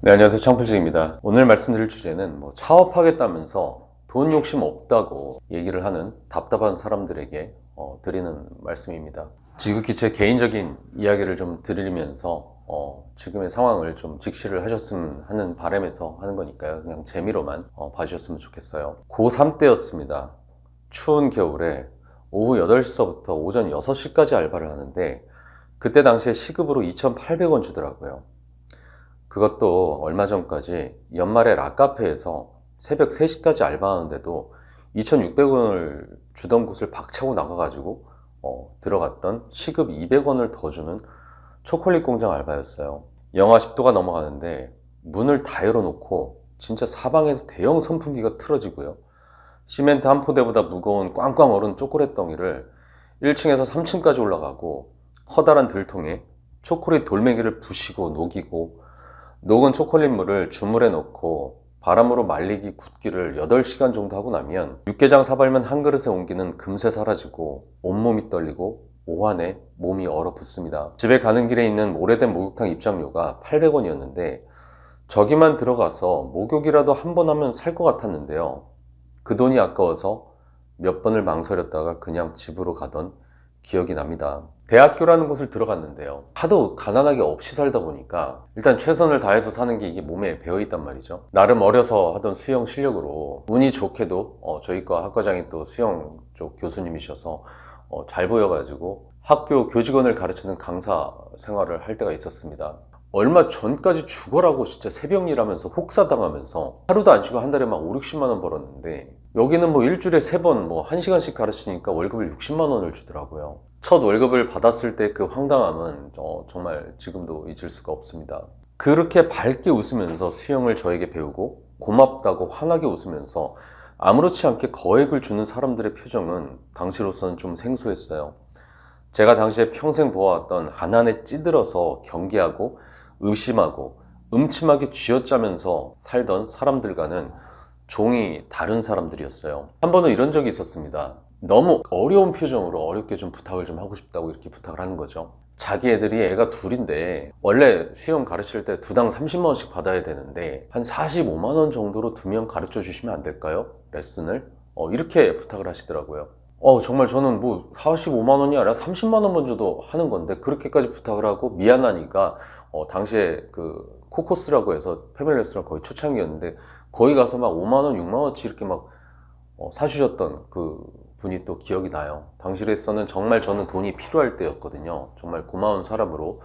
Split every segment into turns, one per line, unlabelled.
네, 안녕하세요. 창필직입니다. 오늘 말씀드릴 주제는 사업하겠다면서 돈 욕심 없다고 얘기를 하는 답답한 사람들에게 드리는 말씀입니다. 지극히 제 개인적인 이야기를 좀 드리면서 지금의 상황을 좀 직시를 하셨으면 하는 바람에서 하는 거니까요. 그냥 재미로만 봐주셨으면 좋겠어요. 고3 때였습니다. 추운 겨울에 오후 8시서부터 오전 6시까지 알바를 하는데 그때 당시에 시급으로 2,800원 주더라고요. 그것도 얼마 전까지 연말에 락카페에서 새벽 3시까지 알바하는데도 2,600원을 주던 곳을 박차고 나가가지고 들어갔던 시급 200원을 더 주는 초콜릿 공장 알바였어요. 영하 10도가 넘어가는데 문을 다 열어놓고 진짜 사방에서 대형 선풍기가 틀어지고요. 시멘트 한 포대보다 무거운 꽝꽝 얼은 초콜릿 덩이를 1층에서 3층까지 올라가고 커다란 들통에 초콜릿 돌멩이를 부시고 녹이고 녹은 초콜릿물을 주물에 넣고 바람으로 말리기 굽기를 8시간 정도 하고 나면 육개장 사발면 한 그릇에 옮기는 금세 사라지고 온몸이 떨리고 오한에 몸이 얼어붙습니다. 집에 가는 길에 있는 오래된 목욕탕 입장료가 800원이었는데 저기만 들어가서 목욕이라도 한 번 하면 살 것 같았는데요. 그 돈이 아까워서 몇 번을 망설였다가 그냥 집으로 가던 기억이 납니다. 대학교라는 곳을 들어갔는데요. 하도 가난하게 없이 살다 보니까 일단 최선을 다해서 사는 게 이게 몸에 배어 있단 말이죠. 나름 어려서 하던 수영 실력으로 운이 좋게도 저희과 학과장이 또 수영 쪽 교수님이셔서 잘 보여가지고 학교 교직원을 가르치는 강사 생활을 할 때가 있었습니다. 얼마 전까지 죽어라고 진짜 새벽 일하면서 혹사당하면서 하루도 안 쉬고 한 달에 막 5, 60만 원 벌었는데 여기는 일주일에 3번 1시간씩 가르치니까 월급을 60만 원을 주더라고요. 첫 월급을 받았을 때 그 황당함은 정말 지금도 잊을 수가 없습니다. 그렇게 밝게 웃으면서 수영을 저에게 배우고 고맙다고 환하게 웃으면서 아무렇지 않게 거액을 주는 사람들의 표정은 당시로서는 좀 생소했어요. 제가 당시에 평생 보아왔던 가난에 찌들어서 경계하고 의심하고 음침하게 쥐어짜면서 살던 사람들과는 종이 다른 사람들이었어요. 한 번은 이런 적이 있었습니다. 너무 어려운 표정으로 어렵게 좀 부탁을 좀 하고 싶다고 이렇게 부탁을 하는 거죠. 자기 애들이 애가 둘인데 원래 수영 가르칠 때 두당 30만 원씩 받아야 되는데 한 45만 원 정도로 2명 가르쳐 주시면 안 될까요? 레슨을 이렇게 부탁을 하시더라고요. 정말 저는 45만 원이 아니라 30만 원만 줘도 하는 건데 그렇게까지 부탁을 하고 미안하니까 당시에 그 코코스라고 해서 패밀리 레스토랑 거의 초창기였는데 거기 가서 막 5만 원, 6만 원치 이렇게 막 사주셨던 그 분이 또 기억이 나요. 당시로서는 정말 저는 돈이 필요할 때였거든요. 정말 고마운 사람으로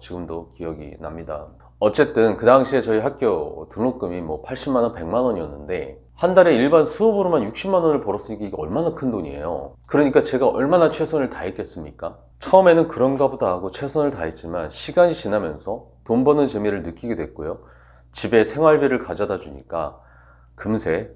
지금도 기억이 납니다. 어쨌든 그 당시에 저희 학교 등록금이 80만 원, 100만 원이었는데 한 달에 일반 수업으로만 60만 원을 벌었으니까 이게 얼마나 큰 돈이에요. 그러니까 제가 얼마나 최선을 다했겠습니까? 처음에는 그런가 보다 하고 최선을 다했지만 시간이 지나면서 돈 버는 재미를 느끼게 됐고요. 집에 생활비를 가져다 주니까 금세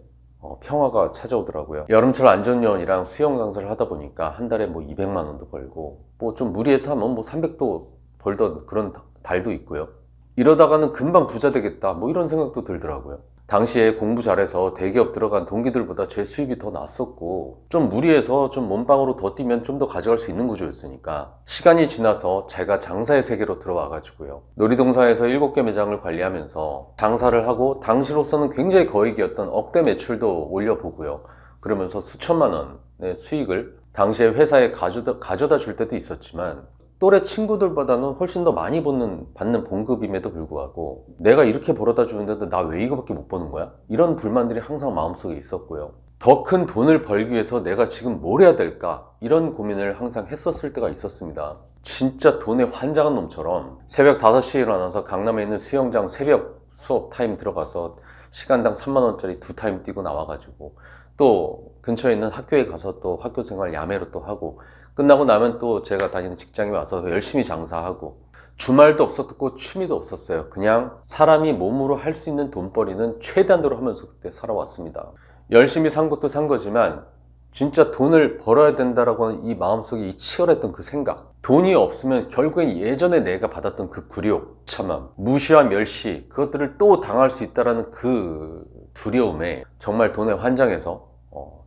평화가 찾아오더라고요. 여름철 안전요원이랑 수영 강사를 하다 보니까 한 달에 200만 원도 벌고 좀 무리해서 하면 300도 벌던 그런 달도 있고요. 이러다가는 금방 부자 되겠다 이런 생각도 들더라고요. 당시에 공부 잘해서 대기업 들어간 동기들보다 제 수입이 더 났었고 좀 무리해서 좀 몸빵으로 더 뛰면 좀 더 가져갈 수 있는 구조였으니까 시간이 지나서 제가 장사의 세계로 들어와 가지고요. 놀이동산에서 7개 매장을 관리하면서 장사를 하고 당시로서는 굉장히 거액이었던 억대 매출도 올려보고요. 그러면서 수천만 원의 수익을 당시에 회사에 가져다 줄 때도 있었지만 또래 친구들보다는 훨씬 더 많이 받는 봉급임에도 불구하고 내가 이렇게 벌어다 주는데도 나 왜 이거밖에 못 버는 거야? 이런 불만들이 항상 마음속에 있었고요. 더 큰 돈을 벌기 위해서 내가 지금 뭘 해야 될까? 이런 고민을 항상 했었을 때가 있었습니다. 진짜 돈에 환장한 놈처럼 새벽 5시에 일어나서 강남에 있는 수영장 새벽 수업 타임 들어가서 시간당 3만 원짜리 2타임 뛰고 나와가지고 또 근처에 있는 학교에 가서 또 학교 생활 야매로 또 하고 끝나고 나면 또 제가 다니는 직장에 와서 열심히 장사하고 주말도 없었고 취미도 없었어요. 그냥 사람이 몸으로 할 수 있는 돈벌이는 최대한으로 하면서 그때 살아왔습니다. 열심히 산 것도 산 거지만 진짜 돈을 벌어야 된다라고 하는 이 마음속에 이 치열했던 그 생각, 돈이 없으면 결국엔 예전에 내가 받았던 그 굴욕, 참함, 무시와 멸시, 그것들을 또 당할 수 있다는 그 두려움에 정말 돈에 환장해서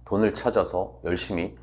돈을 찾아서 열심히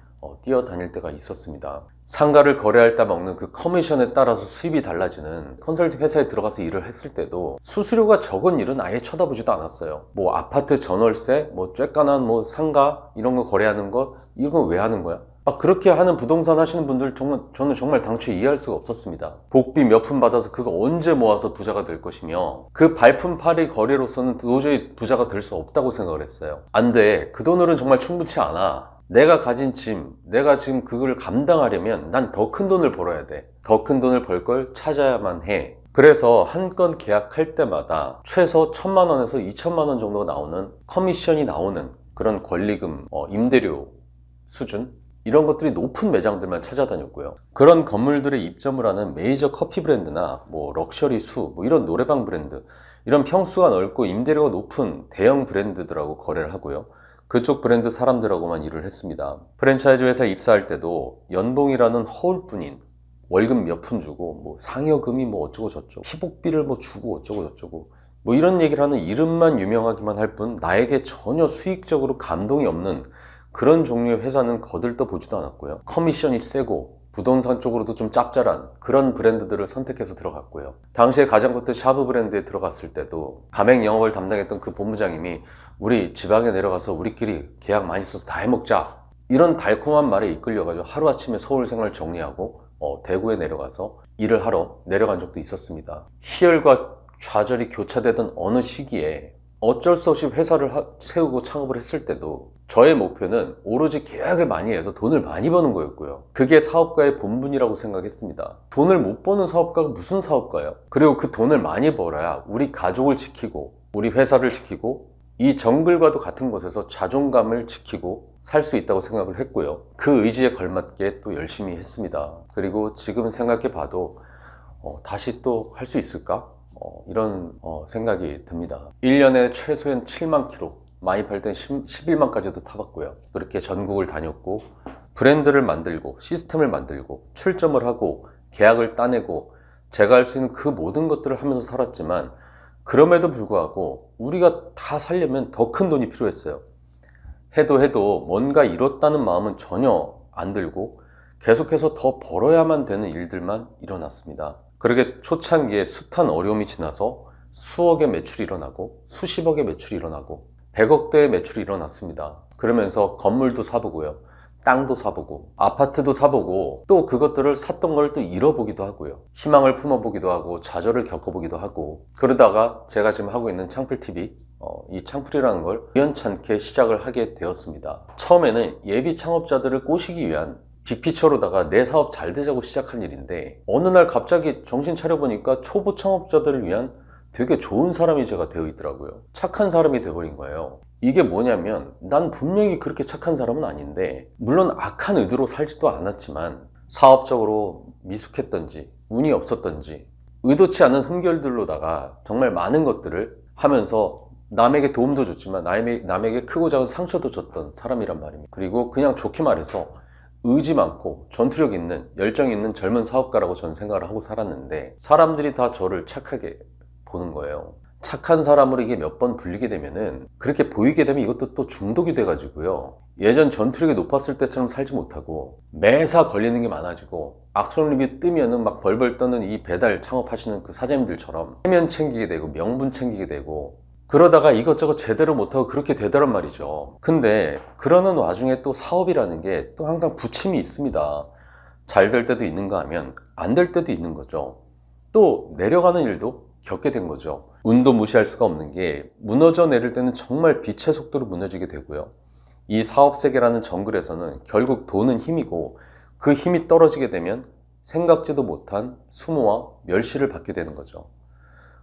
뛰어다닐 때가 있었습니다. 상가를 거래할 때 먹는 그 커미션에 따라서 수입이 달라지는 컨설팅 회사에 들어가서 일을 했을 때도 수수료가 적은 일은 아예 쳐다보지도 않았어요. 뭐 아파트 전월세, 뭐 쬐깐한 뭐 상가 이런 거 거래하는 거 이런 거 왜 하는 거야? 그렇게 하는 부동산 하시는 분들 저는 정말 당초에 이해할 수가 없었습니다. 복비 몇 푼 받아서 그거 언제 모아서 부자가 될 것이며 그 발품팔이 거래로서는 도저히 부자가 될 수 없다고 생각을 했어요. 안 돼. 그 돈으로는 정말 충분치 않아. 내가 가진 짐, 내가 지금 그걸 감당하려면 난 더 큰 돈을 벌어야 돼. 더 큰 돈을 벌 걸 찾아야만 해. 그래서 한 건 계약할 때마다 최소 1,000만 원에서 2,000만 원 정도 나오는 커미션이 나오는 그런 권리금, 임대료 수준 이런 것들이 높은 매장들만 찾아다녔고요. 그런 건물들에 입점을 하는 메이저 커피 브랜드나 뭐 럭셔리 수, 뭐 이런 노래방 브랜드, 이런 평수가 넓고 임대료가 높은 대형 브랜드들하고 거래를 하고요. 그쪽 브랜드 사람들하고만 일을 했습니다. 프랜차이즈 회사 입사할 때도 연봉이라는 허울뿐인 월급 몇 푼 주고 뭐 상여금이 뭐 어쩌고 저쩌고 희복비를 뭐 주고 어쩌고 저쩌고 뭐 이런 얘기를 하는 이름만 유명하기만 할 뿐 나에게 전혀 수익적으로 감동이 없는 그런 종류의 회사는 거들떠 보지도 않았고요. 커미션이 세고 부동산 쪽으로도 좀 짭짤한 그런 브랜드들을 선택해서 들어갔고요. 당시에 가장 컸던 샤브 브랜드에 들어갔을 때도 가맹 영업을 담당했던 그 본부장님이 우리 지방에 내려가서 우리끼리 계약 많이 써서 다 해먹자, 이런 달콤한 말에 이끌려가지고 하루아침에 서울 생활 정리하고 대구에 내려가서 일을 하러 내려간 적도 있었습니다. 희열과 좌절이 교차되던 어느 시기에 어쩔 수 없이 회사를 세우고 창업을 했을 때도 저의 목표는 오로지 계약을 많이 해서 돈을 많이 버는 거였고요. 그게 사업가의 본분이라고 생각했습니다. 돈을 못 버는 사업가가 무슨 사업가예요? 그리고 그 돈을 많이 벌어야 우리 가족을 지키고 우리 회사를 지키고 이 정글과도 같은 곳에서 자존감을 지키고 살 수 있다고 생각을 했고요. 그 의지에 걸맞게 또 열심히 했습니다. 그리고 지금 생각해 봐도 다시 또 할 수 있을까? 이런 생각이 듭니다. 1년에 최소한 7만 킬로, 많이 팔 땐 11만까지도 타봤고요. 그렇게 전국을 다녔고 브랜드를 만들고 시스템을 만들고 출점을 하고 계약을 따내고 제가 할 수 있는 그 모든 것들을 하면서 살았지만 그럼에도 불구하고 우리가 다 살려면 더 큰 돈이 필요했어요. 해도 뭔가 이뤘다는 마음은 전혀 안 들고 계속해서 더 벌어야만 되는 일들만 일어났습니다. 그렇게 초창기에 숱한 어려움이 지나서 수억의 매출이 일어나고 수십억의 매출이 일어나고 100억대의 매출이 일어났습니다. 그러면서 건물도 사보고요. 땅도 사보고 아파트도 사보고 또 그것들을 샀던 걸 또 잃어보기도 하고요. 희망을 품어보기도 하고 좌절을 겪어보기도 하고 그러다가 제가 지금 하고 있는 창풀TV 이 창풀이라는 걸 우연찮게 시작을 하게 되었습니다. 처음에는 예비 창업자들을 꼬시기 위한 빅피처로다가 내 사업 잘 되자고 시작한 일인데 어느 날 갑자기 정신 차려보니까 초보 창업자들을 위한 되게 좋은 사람이 제가 되어 있더라고요. 착한 사람이 되어버린 거예요. 이게 뭐냐면 난 분명히 그렇게 착한 사람은 아닌데 물론 악한 의도로 살지도 않았지만 사업적으로 미숙했던지 운이 없었던지 의도치 않은 흠결들로다가 정말 많은 것들을 하면서 남에게 도움도 줬지만 남에게 크고 작은 상처도 줬던 사람이란 말입니다. 그리고 그냥 좋게 말해서 의지 많고 전투력 있는 열정 있는 젊은 사업가라고 전 생각을 하고 살았는데 사람들이 다 저를 착하게 보는 거예요. 착한 사람으로 이게 몇 번 불리게 되면은 그렇게 보이게 되면 이것도 또 중독이 돼가지고요. 예전 전투력이 높았을 때처럼 살지 못하고 매사 걸리는 게 많아지고 악성립이 뜨면은 막 벌벌 떠는 이 배달 창업하시는 그 사장님들처럼 체면 챙기게 되고 명분 챙기게 되고 그러다가 이것저것 제대로 못하고 그렇게 되더란 말이죠. 근데 그러는 와중에 또 사업이라는 게 또 항상 부침이 있습니다. 잘 될 때도 있는가 하면 안 될 때도 있는 거죠. 또 내려가는 일도 겪게 된 거죠. 운도 무시할 수가 없는 게 무너져 내릴 때는 정말 빛의 속도로 무너지게 되고요. 이 사업 세계라는 정글에서는 결국 돈은 힘이고 그 힘이 떨어지게 되면 생각지도 못한 수모와 멸시를 받게 되는 거죠.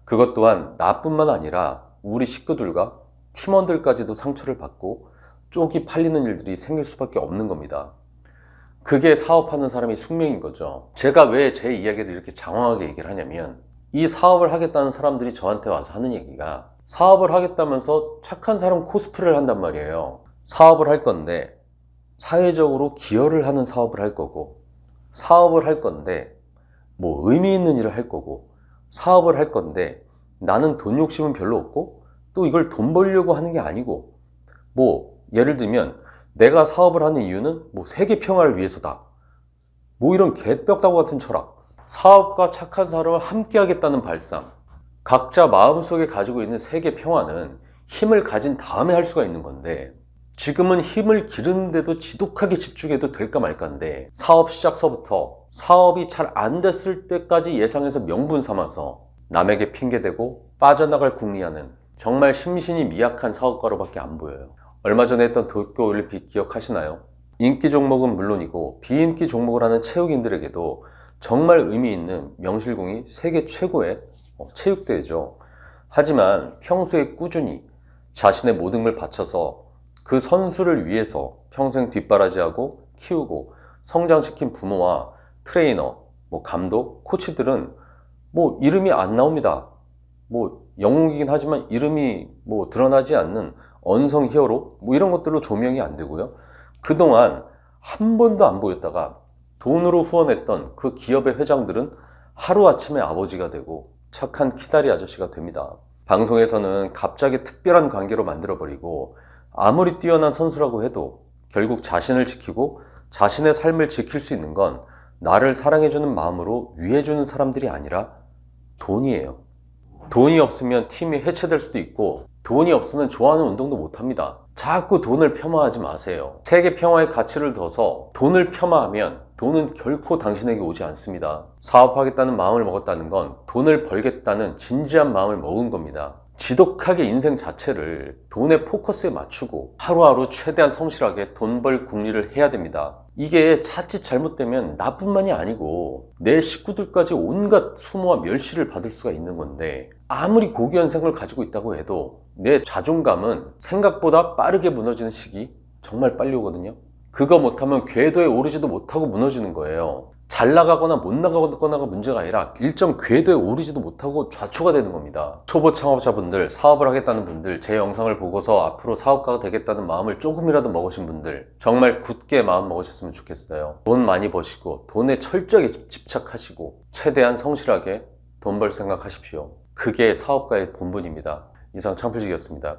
그것 또한 나뿐만 아니라 우리 식구들과 팀원들까지도 상처를 받고 쪽이 팔리는 일들이 생길 수밖에 없는 겁니다. 그게 사업하는 사람의 숙명인 거죠. 제가 왜 제 이야기를 이렇게 장황하게 얘기를 하냐면 이 사업을 하겠다는 사람들이 저한테 와서 하는 얘기가 사업을 하겠다면서 착한 사람 코스프레를 한단 말이에요. 사업을 할 건데 사회적으로 기여를 하는 사업을 할 거고 사업을 할 건데 뭐 의미 있는 일을 할 거고 사업을 할 건데 나는 돈 욕심은 별로 없고 또 이걸 돈 벌려고 하는 게 아니고 뭐 예를 들면 내가 사업을 하는 이유는 뭐 세계 평화를 위해서다. 뭐 이런 개벽다구 같은 철학. 사업과 착한 사람을 함께 하겠다는 발상. 각자 마음속에 가지고 있는 세계 평화는 힘을 가진 다음에 할 수가 있는 건데, 지금은 힘을 기르는데도 지독하게 집중해도 될까 말까인데, 사업 시작서부터 사업이 잘 안 됐을 때까지 예상해서 명분 삼아서 남에게 핑계대고 빠져나갈 궁리하는 정말 심신이 미약한 사업가로밖에 안 보여요. 얼마 전에 했던 도쿄올림픽 기억하시나요? 인기 종목은 물론이고 비인기 종목을 하는 체육인들에게도 정말 의미 있는 명실공히 세계 최고의 체육대회죠. 하지만 평소에 꾸준히 자신의 모든 걸 바쳐서 그 선수를 위해서 평생 뒷바라지하고 키우고 성장시킨 부모와 트레이너, 감독, 코치들은 이름이 안 나옵니다. 영웅이긴 하지만 이름이 드러나지 않는 언성 히어로 이런 것들로 조명이 안 되고요. 그동안 한 번도 안 보였다가 돈으로 후원했던 그 기업의 회장들은 하루아침에 아버지가 되고 착한 키다리 아저씨가 됩니다. 방송에서는 갑자기 특별한 관계로 만들어버리고 아무리 뛰어난 선수라고 해도 결국 자신을 지키고 자신의 삶을 지킬 수 있는 건 나를 사랑해주는 마음으로 위해주는 사람들이 아니라 돈이에요. 돈이 없으면 팀이 해체될 수도 있고 돈이 없으면 좋아하는 운동도 못합니다. 자꾸 돈을 폄하하지 마세요. 세계 평화의 가치를 둬서 돈을 폄하하면 돈은 결코 당신에게 오지 않습니다. 사업하겠다는 마음을 먹었다는 건 돈을 벌겠다는 진지한 마음을 먹은 겁니다. 지독하게 인생 자체를 돈의 포커스에 맞추고 하루하루 최대한 성실하게 돈 벌 궁리를 해야 됩니다. 이게 자칫 잘못되면 나뿐만이 아니고 내 식구들까지 온갖 수모와 멸시를 받을 수가 있는 건데, 아무리 고귀한 생각을 가지고 있다고 해도 내 자존감은 생각보다 빠르게 무너지는 시기 정말 빨리 오거든요. 그거 못하면 궤도에 오르지도 못하고 무너지는 거예요. 잘 나가거나 못 나가거나가 문제가 아니라 일정 궤도에 오르지도 못하고 좌초가 되는 겁니다. 초보 창업자분들, 사업을 하겠다는 분들, 제 영상을 보고서 앞으로 사업가가 되겠다는 마음을 조금이라도 먹으신 분들, 정말 굳게 마음 먹으셨으면 좋겠어요. 돈 많이 버시고 돈에 철저하게 집착하시고 최대한 성실하게 돈 벌 생각하십시오. 그게 사업가의 본분입니다. 이상 창필직이었습니다.